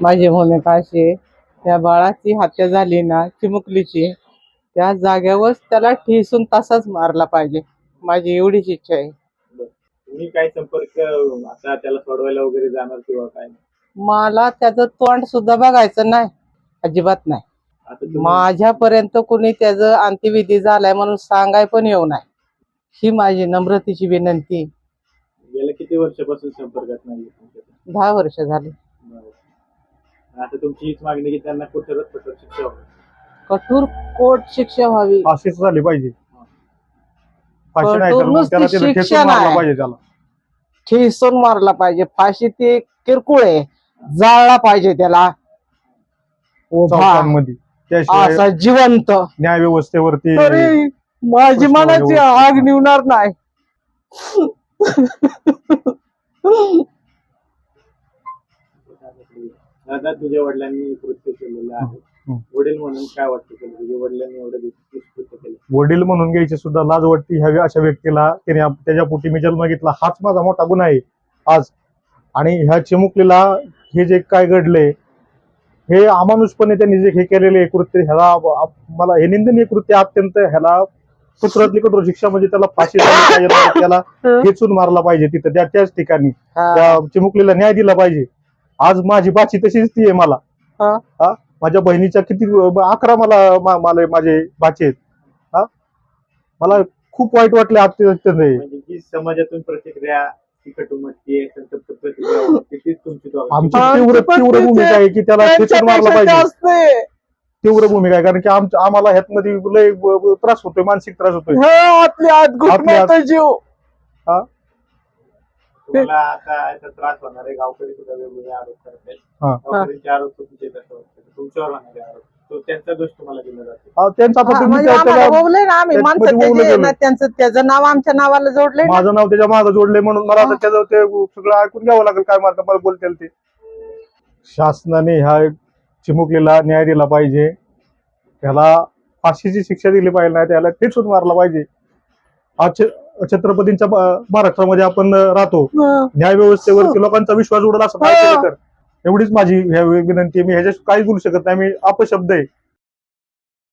माझी भूमिका अशी आहे, त्या बाळाची हत्या झाली ना चिमुकलीची, त्या जाग्यावरच त्याला ठेसून तसाच मारला पाहिजे. माझी एवढीच इच्छा आहे. तुम्ही काय संपर्क आता त्याला सोडवायला वगैरे जाणार किंवा काय? मला त्याचं तोंड सुद्धा बघायचं नाही, अजिबात नाही. आता माझ्यापर्यंत कुणी त्याचं अंत्यविधी झालाय म्हणून सांगाय पण येऊ नये, ही माझी नम्रतेची विनंती. गेल्या किती वर्षापासून संपर्कात नाही? 10 वर्ष झाली. आता तुमची हीच मागणी की त्यांना कठोरात कठोर शिक्षा व्हावी. कठोर कोर्ट शिक्षा व्हावी. फाशीच झाली पाहिजे. फाशी नाही तर कठोर मग त्याला नुसती तिथं शिक्षा ठेचून मारलं नाही. पाहिजे त्याला. ठेसून मारला पाहिजे. फाशी ते किरकोळ आहे, जाळला पाहिजे त्याला उभा चौकांमध्ये त्याशिवाय असा जिवंत. न्याय व्यवस्थेवरती तरी माझी मनाची आग निवणार नाही. दादा, तुझ्या वडिलांनी कृत्य केलेलं आहे, वडील म्हणून काय वाटतं तुला? तुझ्या वडिलांनी एवढं कृत्य केलं, वडील म्हणून घ्यायची सुद्धा लाज वाटते ह्या अशा व्यक्तीला. त्याने त्याच्या पोटी मी जन्म घेतला, हाच माझा मोठा गुन्हा आहे आज. आणि ह्या चिमुकलीला हे जे काय घडले, हे अमानुषपणे त्यांनी जे हे केलेले कृत्य, ह्याला मला हे निंदनीय कृत्य अत्यंत, ह्याला कठोरातली कठोर शिक्षा म्हणजे त्याला फाशी झाली पाहिजे, त्याला खेचून मारला पाहिजे तिथं त्याच ठिकाणी. त्या चिमुकलीला न्याय दिला पाहिजे. आज माझी बाची तशीच ती आहे मला. माझ्या बहिणीच्या किती 11 मला माझे बाचे आहेत. मला खूप वाईट वाटले अत्यंत. म्हणजे जी समाजातून प्रतिक्रिया तिखट उमटते, संतप्त प्रतिक्रिया, तीच तुमची आमची तीव्र भूमिका आहे की त्याला खेचून मारला पाहिजे. तीव्र भूमिका आहे, कारण की आम्हाला ह्यातमध्ये लय त्रास होतोय, मानसिक त्रास होतोय. आपल्या जीव तुम्हाला आता याचा त्रास होणार आहे. गावकरी सुद्धा वेगवेगळे आरोप करत आहेत. गावकऱ्यांचे आरोप चुकीचे असं वाटतं, तुमच्यावर होणारे आरोप तो त्यांचा दोष तुम्हाला दिला जातो. त्यांचा त्याचं नाव आमच्या नावाला जोडले. माझं नाव त्याच्या मागं जोडले म्हणून मला आता त्याचं ते सगळं ऐकून घ्यावं लागेल. काय मला बोलतील ते. शासनाने ह्या चिमुकलीला न्याय दिला पाहिजे. त्याला फाशीची शिक्षा दिली पाहिजे, नाही त्याला ठेचून मारला पाहिजे. आज छत्रपतींच्या महाराष्ट्रामध्ये आपण राहतो, न्याय व्यवस्थेवरती लोकांचा विश्वास उडला असं काय केलं तर. एवढीच माझी विनंती. मी ह्याच्यात काही बोलू शकत नाही, मी अपशब्द आहे.